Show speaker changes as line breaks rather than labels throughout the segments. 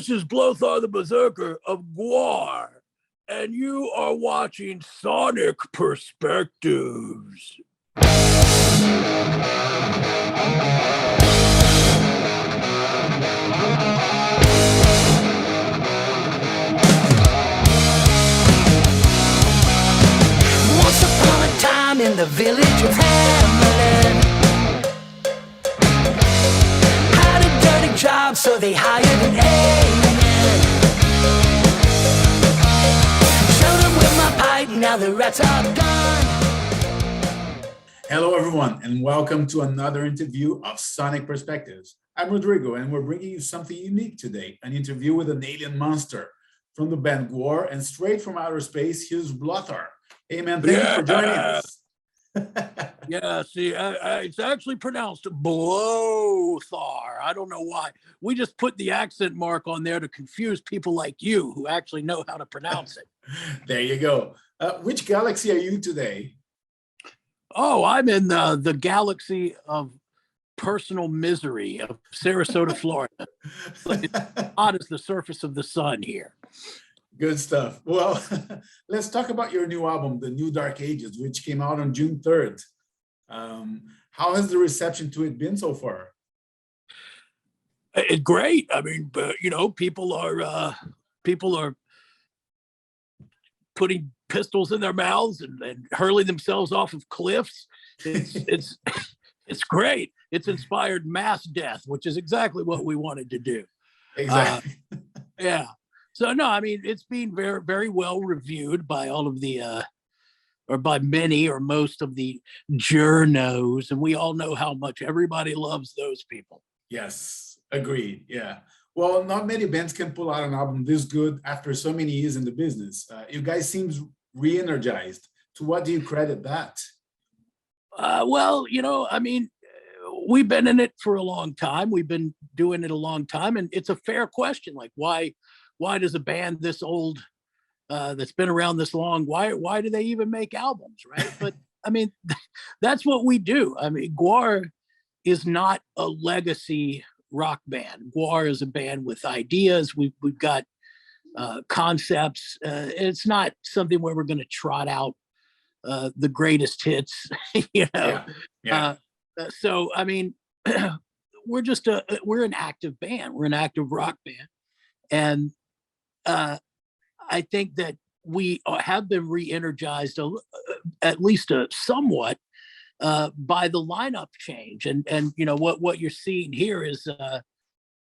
This is Blóthar the Berserker of GWAR, and you are watching Sonic Perspectives.
Once upon a time in the village of Hamlin, had a dirty job, so they hired an alien. Showed him with my pipe, now the rats are gone.
Hello, everyone, and welcome to another interview of Sonic Perspectives. I'm Rodrigo, and we're bringing you something unique today, an interview with an alien monster. From the band GWAR and straight from outer space, here's Blóthar. Hey, man, thank you for joining us.
Yeah, see, it's actually pronounced Blóthar. I don't know why. We just put the accent mark on there to confuse people like you who actually know how to pronounce it.
There you go. Which galaxy are you today?
Oh, I'm in the galaxy of personal misery of Sarasota, Florida. It's hot as the surface of the sun here.
Good stuff. Well, let's talk about your new album, The New Dark Ages, which came out on June 3rd. How has the reception to it been so far?
It's great. I mean, people are putting pistols in their mouths and hurling themselves off of cliffs. It's great. It's inspired mass death, which is exactly what we wanted to do.
Exactly.
Yeah. So no, I mean, it's been very, very well reviewed by all of the, or by many or most of the journos, and we all know how much everybody loves those people.
Yes, agreed. Yeah. Well, not many bands can pull out an album this good after so many years in the business. You guys seems re-energized. To what do you credit that?
Well, I mean, we've been in it for a long time. We've been doing it a long time, and it's a fair question. Like, why does a band this old, that's been around this long, why do they even make albums, right? But I mean, that's what we do. I mean, GWAR is not a legacy rock band. GWAR is a band with ideas. We've got concepts. It's not something where we're going to trot out the greatest hits,
Yeah.
So I mean, we're an active band. We're an active rock band, and I think that we have been re-energized at least somewhat by the lineup change, and what you're seeing here is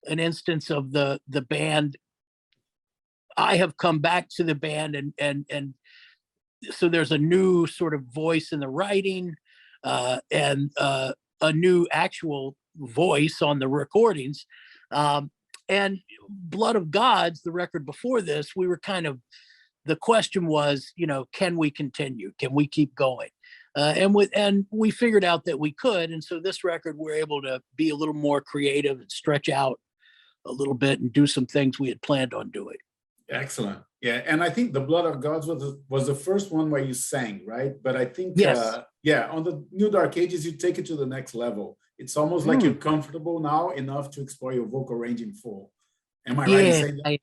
an instance of the band. I have come back to the band, and so there's a new sort of voice in the writing, and a new actual voice on the recordings. And Blood of Gods, the record before this, we were the question was, can we continue? Can we keep going? And we figured out that we could. And so this record, we're able to be a little more creative and stretch out a little bit and do some things we had planned on doing.
Excellent. Yeah. And I think The Blood of Gods was the first one where you sang, right? But I think,
yes.
On The New Dark Ages, you take it to the next level. It's almost like you're comfortable now enough to explore your vocal range in full. Am I right in saying that?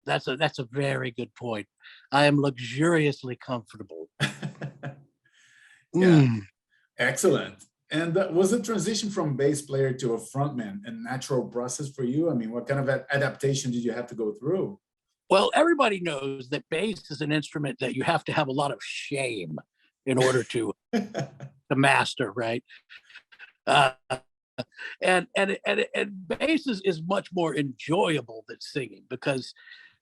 That's a very good point. I am luxuriously comfortable.
Yeah. Excellent. And was the transition from bass player to a frontman a natural process for you? I mean, what kind of adaptation did you have to go through?
Well, everybody knows that bass is an instrument that you have to have a lot of shame in order to master, right? And bass is much more enjoyable than singing because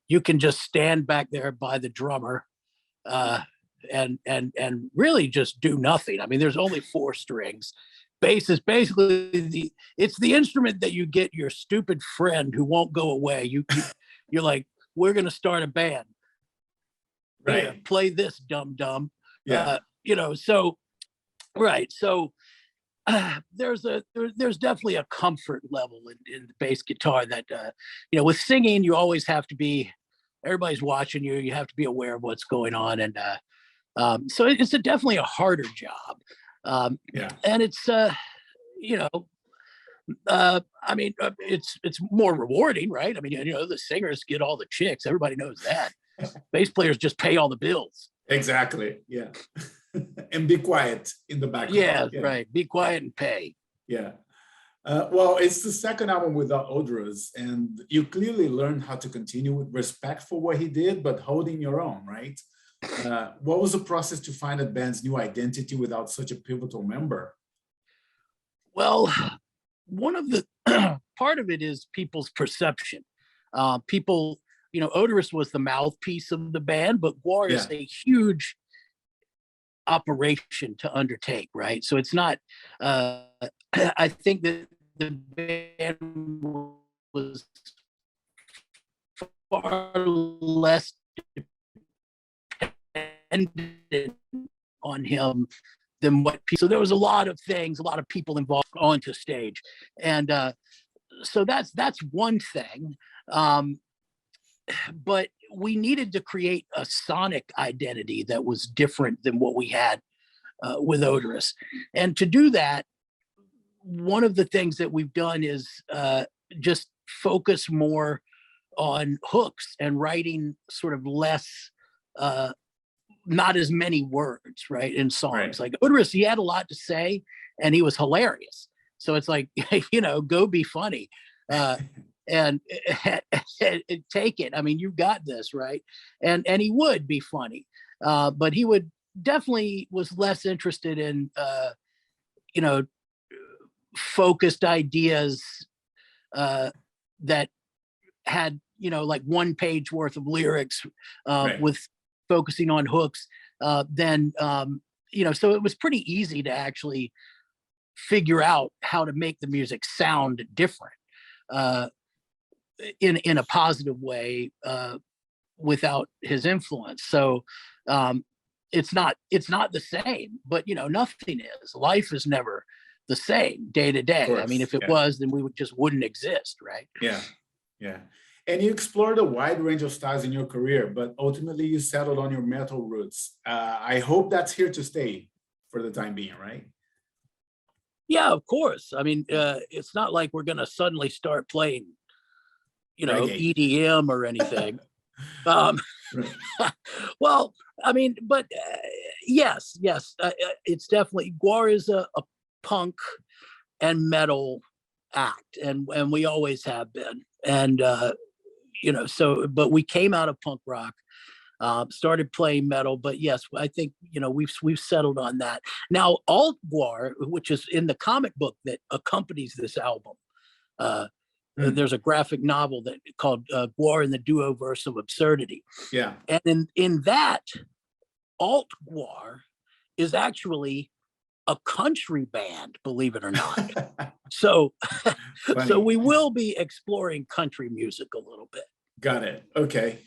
you can just stand back there by the drummer and really just do nothing. I mean, there's only 4 strings. Bass is basically it's the instrument that you get your stupid friend who won't go away. You're like, we're going to start a band.
Right.
Yeah, play this, dum-dum.
Yeah.
So, right. So there's definitely a comfort level in the bass guitar that, with singing, you always have to be, everybody's watching you. You have to be aware of what's going on. And so it's definitely a harder job. And it's, I mean, it's more rewarding, right? I mean, the singers get all the chicks. Everybody knows that. Bass players just pay all the bills.
Exactly. Yeah. And be quiet in the background.
Yeah, right. Be quiet and pay.
Yeah. Well, it's the second album without Oderus, and you clearly learned how to continue with respect for what he did, but holding your own, right? What was the process to find a band's new identity without such a pivotal member?
Well, one of the part of it is people's perception. People, Oderus was the mouthpiece of the band, but GWAR is a huge operation to undertake, right? So it's not. I think that the band was far less dependent on him than what people. So there was a lot of things, a lot of people involved onto stage, and so that's one thing. But we needed to create a sonic identity that was different than what we had with Oderus, and to do that, one of the things that we've done is just focus more on hooks and writing sort of less, not as many words, right, in songs. Right. Like Oderus, he had a lot to say, and he was hilarious. So it's like, go be funny, and take it. I mean, you've got this, right? And he would be funny, but he would definitely was less interested in, focused ideas that had like one page worth of lyrics right. with focusing on hooks then so it was pretty easy to actually figure out how to make the music sound different in a positive way without his influence. So it's not the same, but nothing is. Life is never the same day to day. I mean, if it was, then we wouldn't exist, right?
Yeah. And you explored a wide range of styles in your career, but ultimately you settled on your metal roots. I hope that's here to stay for the time being, right?
Yeah, of course. I mean, it's not like we're going to suddenly start playing, EDM or anything. Well, I mean, but yes, it's definitely, GWAR is a punk and metal act, and we always have been, and so, but we came out of punk rock, started playing metal, but yes, I think we've settled on that now. Alt GWAR, which is in the comic book that accompanies this album, there's a graphic novel that called GWAR and the Duoverse of Absurdity, and in that, Alt GWAR is actually a country band, believe it or not. So we will be exploring country music a little bit.
Got it. Okay.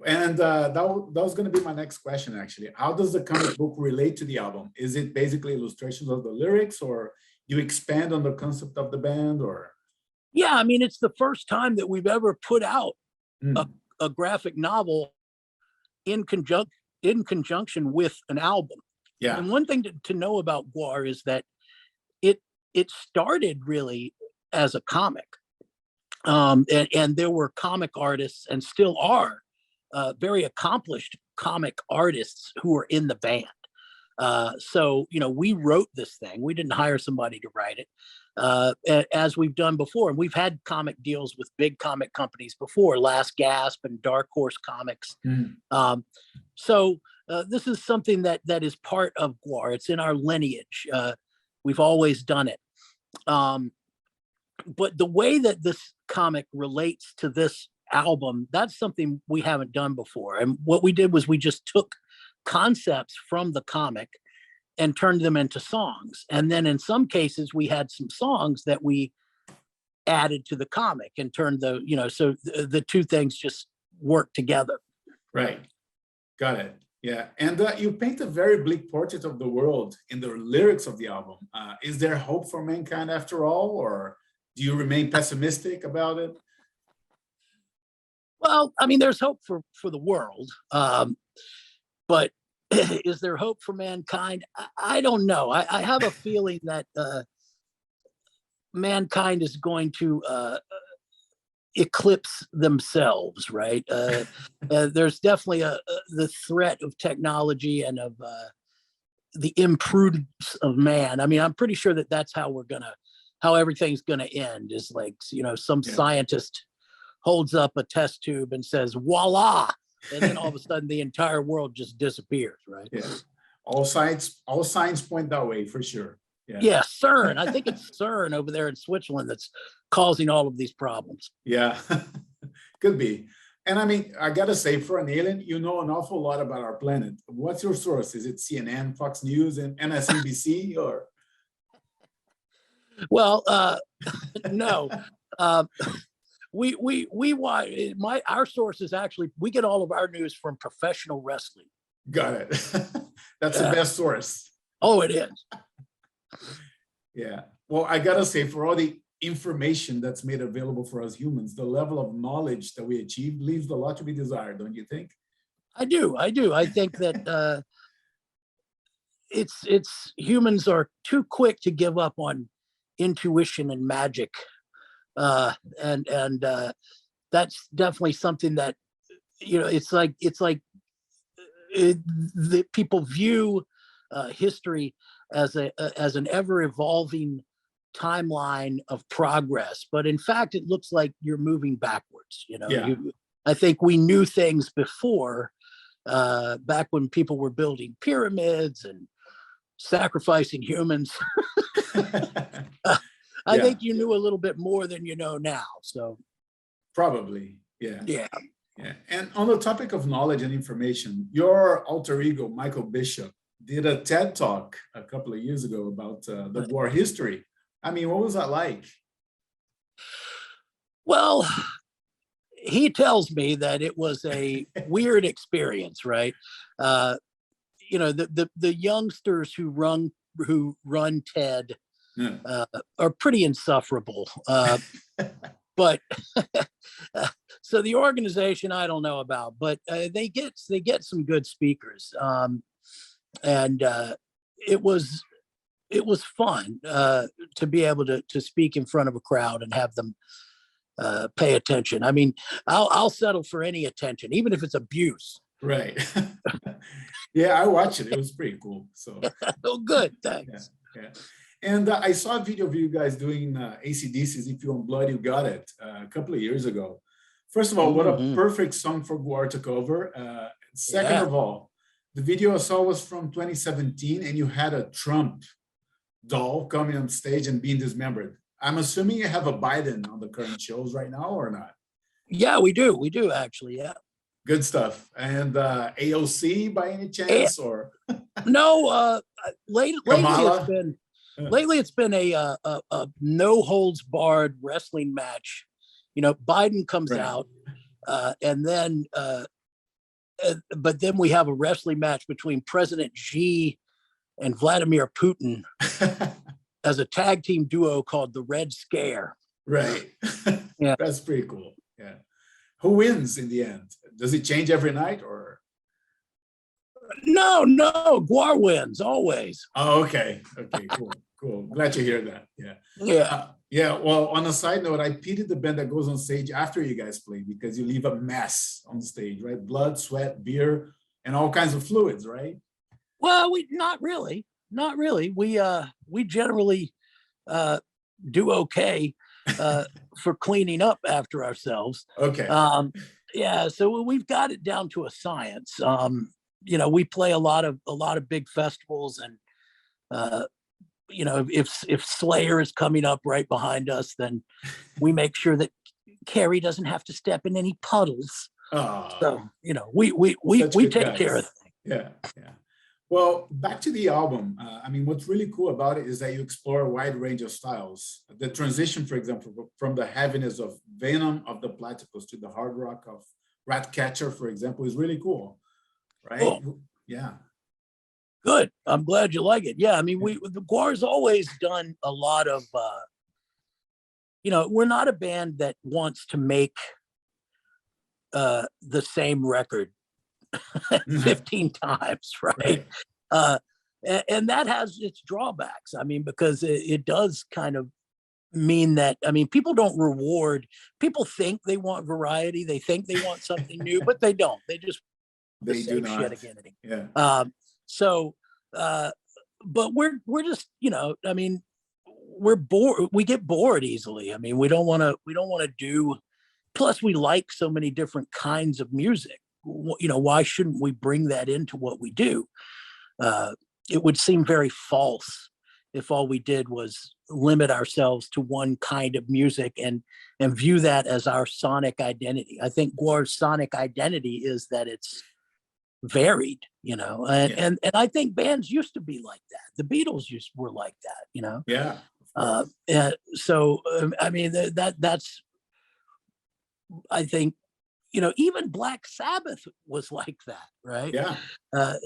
And that was going to be my next question, actually. How does the comic book relate to the album? Is it basically illustrations of the lyrics, or you expand on the concept of the band, or?
Yeah, I mean, it's the first time that we've ever put out a graphic novel in conjunction with an album. Yeah. And one thing to know about GWAR is that it started really as a comic, and there were comic artists, and still are very accomplished comic artists who are in the band. So we wrote this thing. We didn't hire somebody to write it, as we've done before. And we've had comic deals with big comic companies before, Last Gasp and Dark Horse Comics. So this is something that is part of GWAR. It's in our lineage. We've always done it. But the way that this comic relates to this album, that's something we haven't done before. And what we did was we just took concepts from the comic and turned them into songs. And then in some cases, we had some songs that we added to the comic and turned so the two things just work together.
Right. Got it. Yeah. And you paint a very bleak portrait of the world in the lyrics of the album. Is there hope for mankind after all, or do you remain pessimistic about it?
Well, I mean, there's hope for the world. But is there hope for mankind? I don't know. I have a feeling that mankind is going to eclipse themselves, right? There's definitely the threat of technology and of the imprudence of man. I mean, I'm pretty sure that that's how everything's gonna end. Is like, some scientist holds up a test tube and says, "Voila!" and then all of a sudden the entire world just disappears, right?
Yeah. All signs point that way for sure.
Yeah, CERN. I think it's CERN over there in Switzerland that's causing all of these problems.
Yeah, could be. And I mean, I gotta say, for an alien, you know an awful lot about our planet. What's your source? Is it CNN, Fox News, and MSNBC, or?
Well, no. Our source is actually, we get all of our news from professional wrestling.
Got it. That's the best source.
Oh, it is.
Yeah. Well, I gotta say, for all the information that's made available for us humans, the level of knowledge that we achieve leaves a lot to be desired, don't you think?
I do. I think that it's humans are too quick to give up on intuition and magic, and that's definitely something that it's like the people view history as an ever evolving timeline of progress, but in fact it looks like you're moving backwards. I think we knew things before, back when people were building pyramids and sacrificing humans. I think you knew a little bit more than you know now. So
probably, yeah.
Yeah.
And on the topic of knowledge and information, your alter ego, Michael Bishop, did a TED talk a couple of years ago about the GWAR history. I mean, what was that like?
Well, he tells me that it was a weird experience, right? The youngsters who run TED are pretty insufferable. But so the organization I don't know about, but they get some good speakers, and it was fun to be able to speak in front of a crowd and have them pay attention. I mean, I'll settle for any attention, even if it's abuse.
Right. Yeah, I watched it. It was pretty cool. So.
Oh, good. Thanks.
Yeah. And I saw a video of you guys doing ACDC's "If You Want Blood, You Got It" a couple of years ago. First of all, what a perfect song for GWAR to cover. Second of all, the video I saw was from 2017, and you had a Trump doll coming on stage and being dismembered. I'm assuming you have a Biden on the current shows right now, or not?
Yeah, we do. We do, actually. Yeah.
Good stuff. And AOC by any chance, or?
No, lately it's been a no holds barred wrestling match. Biden comes out, and then but then we have a wrestling match between President Xi and Vladimir Putin as a tag team duo called the Red Scare.
Right.
Yeah.
That's pretty cool. Yeah. Who wins in the end? Does it change every night, or?
No, GWAR wins always.
Oh, okay. Okay, cool. Glad to hear that. Yeah.
Yeah.
Well, on a side note, I pitied the band that goes on stage after you guys play, because you leave a mess on stage, right? Blood, sweat, beer, and all kinds of fluids, right?
Well, not really. We generally do okay for cleaning up after ourselves.
Okay.
Yeah. So we've got it down to a science. We play a lot of big festivals, and if Slayer is coming up right behind us, then we make sure that Carrie doesn't have to step in any puddles. So we take care of things.
Yeah. Well, back to the album. I mean, what's really cool about it is that you explore a wide range of styles. The transition, for example, from the heaviness of Venom of the Platypus to the hard rock of Ratcatcher, for example, is really cool, right?
Cool.
Yeah.
Good. I'm glad you like it. Yeah, I mean, the GWAR's always done a lot of, we're not a band that wants to make the same record 15 times, right? And that has its drawbacks. I mean, because it does kind of mean that, I mean, people don't reward, people think they want variety, they think they want something new, but they don't. They just
They do
same shit
not.
again and
Yeah.
again. So, but we're just, you know, I mean, we're bored. We get bored easily. I mean, we don't want to do. Plus, we like so many different kinds of music. You know, why shouldn't we bring that into what we do? It would seem very false if all we did was limit ourselves to one kind of music and view that as our sonic identity. I think GWAR's sonic identity is that it's varied, you know, and I think bands used to be like that. The Beatles were like that, you know.
Yeah.
So I mean that's, I think, you know, even Black Sabbath was like that, right?
Yeah.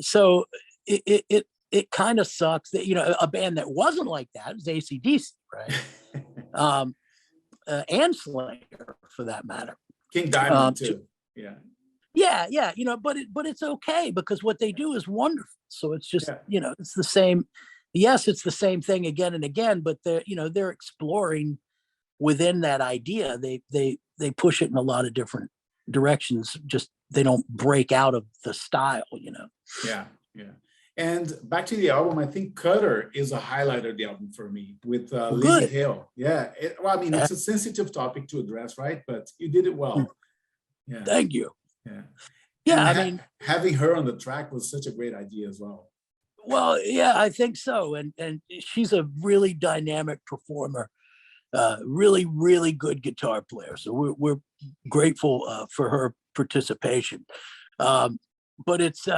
So it kind of sucks that, you know, a band that wasn't like that was ACDC, right? And Slayer, for that matter.
King Diamond too. Yeah.
Yeah, you know, but it's okay because what they do is wonderful. So it's just, you know, it's the same. Yes, it's the same thing again and again, but they're exploring within that idea. They push it in a lot of different directions. Just they don't break out of the style, you know.
Yeah. And back to the album, I think Cutter is a highlight of the album for me with Lizzie Hale. Yeah. Well, I mean, it's a sensitive topic to address, right? But you did it well. Yeah.
Thank you.
Yeah.
I mean,
having her on the track was such a great idea as well.
Well, yeah, I think so. And she's a really dynamic performer, really, really good guitar player. So we're grateful for her participation. But it's,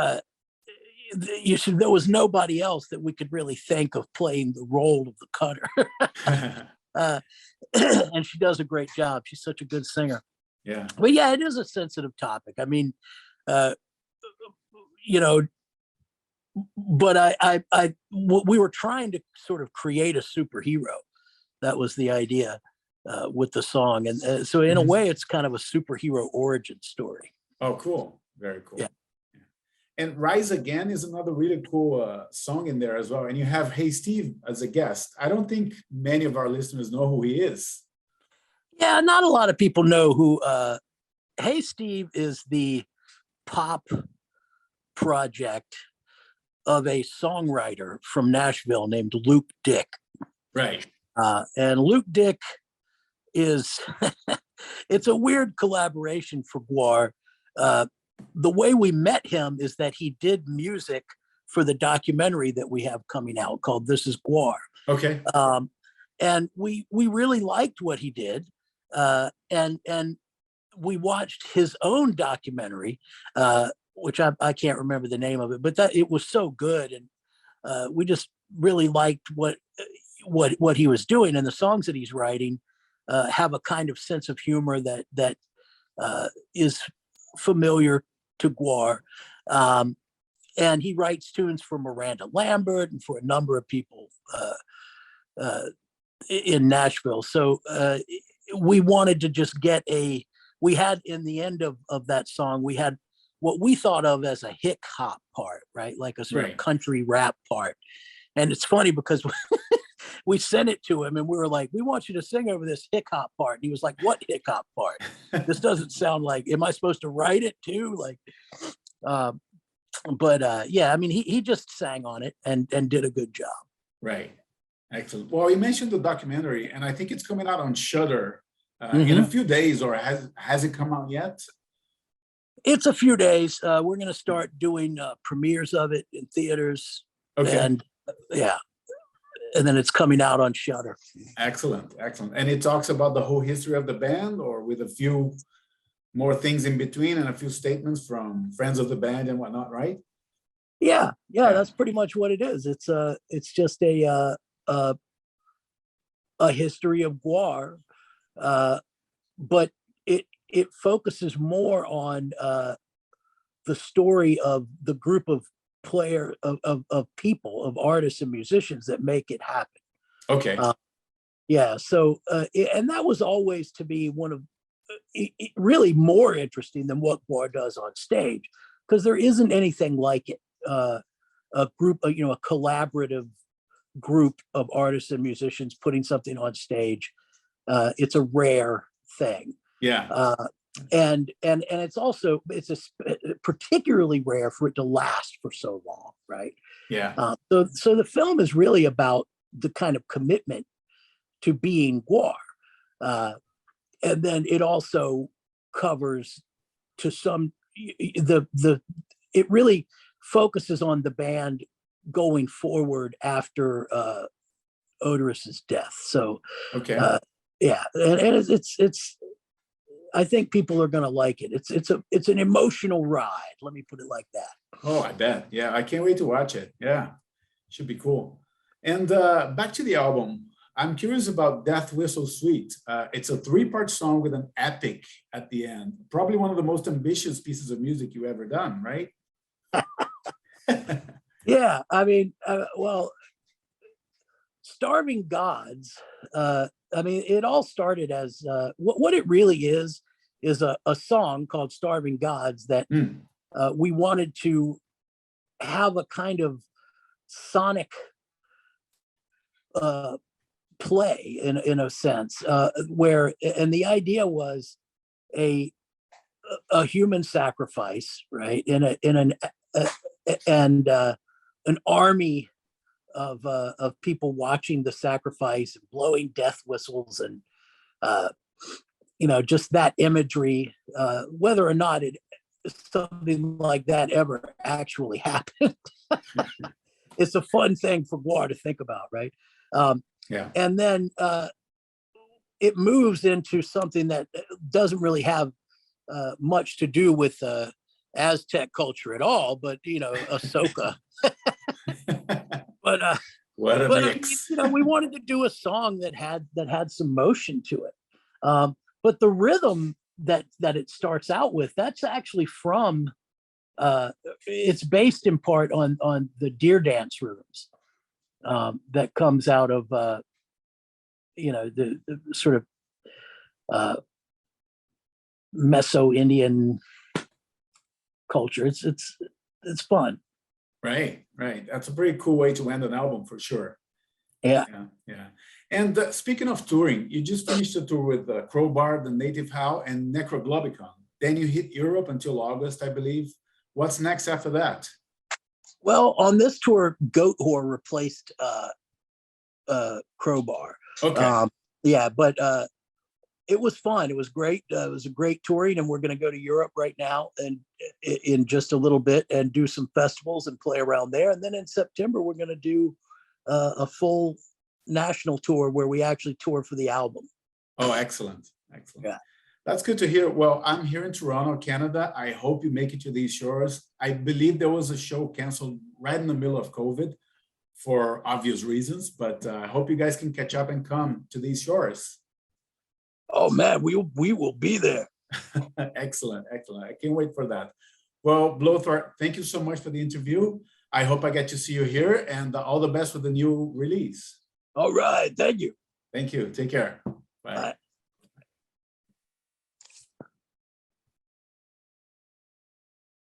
there was nobody else that we could really think of playing the role of the Cutter. And she does a great job. She's such a good singer.
Yeah.
But yeah, it is a sensitive topic. I mean, you know, but we were trying to sort of create a superhero. That was the idea with the song. And so in a way, it's kind of a superhero origin story.
Oh, cool. Very cool.
Yeah.
And Rise Again is another really cool song in there as well. And you have Hey Steve as a guest. I don't think many of our listeners know who he is.
Yeah, not a lot of people know who Hey Steve is. The pop project of a songwriter from Nashville named Luke Dick.
Right.
And Luke Dick is, it's a weird collaboration for GWAR. The way we met him is that he did music for the documentary that we have coming out called This Is GWAR.
Okay.
And we really liked what he did. And we watched his own documentary, which I can't remember the name of it, but that it was so good. And we just really liked what he was doing, and the songs that he's writing have a kind of sense of humor that is familiar to GWAR. And he writes tunes for Miranda Lambert and for a number of people in Nashville. So we wanted to just get we had in the end of that song, we had what we thought of as a hick hop part, right? Like a sort of country rap part. And it's funny because we sent it to him and we were like, we want you to sing over this hick hop part. And he was like, what hick hop part? This doesn't sound like, am I supposed to write it too? Like, yeah, I mean, he just sang on it and did a good job.
Right. Excellent. Well, you mentioned the documentary, and I think it's coming out on Shudder in a few days, or has it come out yet?
It's a few days. We're going to start doing premieres of it in theaters.
Okay.
And yeah. And then it's coming out on Shudder.
Excellent. And it talks about the whole history of the band, or with a few more things in between and a few statements from friends of the band and whatnot, right?
Yeah, that's pretty much what it is. It's just a history of GWAR, but it focuses more on the story of the group of people, of artists and musicians that make it happen.
Okay.
Yeah. So, and that was always to be one of really more interesting than what GWAR does on stage, because there isn't anything like it. A group, a collaborative group of artists and musicians putting something on stage it's a rare thing.
Yeah.
And it's also particularly rare for it to last for so long, right?
Yeah.
So the film is really about the kind of commitment to being GWAR, and then it also covers to some it really focuses on the band going forward after Oderus's death. So
Okay.
yeah, and it's I think people are going to like it. It's an emotional ride. Let me put it like that.
Oh, I bet. Yeah, I can't wait to watch it. Yeah, should be cool. And back to the album. I'm curious about Death Whistle Suite. It's a 3-part song with an epic at the end. Probably one of the most ambitious pieces of music you've ever done, right?
Yeah, I mean, well, Starving Gods. I mean, it all started as what it really is a song called Starving Gods that we wanted to have a kind of sonic play in a sense, where, and the idea was a human sacrifice, right? And an army of people watching the sacrifice and blowing death whistles and just that imagery, whether or not something like that ever actually happened. It's a fun thing for GWAR to think about, right?
Yeah.
And then it moves into something that doesn't really have much to do with Aztec culture at all, but Ahsoka. But
what a mix!
We wanted to do a song that had some motion to it. But the rhythm that it starts out with, that's actually from. It's based in part on the deer dance rhythms that comes out of the sort of Meso-Indian culture. It's fun.
Right. That's a pretty cool way to end an album for sure.
Yeah.
And speaking of touring, you just finished a tour with Crowbar, The Native Howl, and Necroglobicon. Then you hit Europe until August, I believe. What's next after that?
Well, on this tour, Goat Whore replaced Crowbar.
Okay.
But it was fun. It was great. It was a great touring, and we're going to go to Europe right now and in just a little bit and do some festivals and play around there. And then in September, we're going to do a full national tour where we actually tour for the album.
Oh, excellent.
Yeah.
That's good to hear. Well, I'm here in Toronto, Canada. I hope you make it to these shores. I believe there was a show canceled right in the middle of COVID for obvious reasons, but I hope you guys can catch up and come to these shores.
Oh man, we will be there.
Excellent. I can't wait for that. Well, Blóthar, thank you so much for the interview. I hope I get to see you here, and all the best with the new release.
All right, thank you.
Thank you. Take care. Bye.
Bye.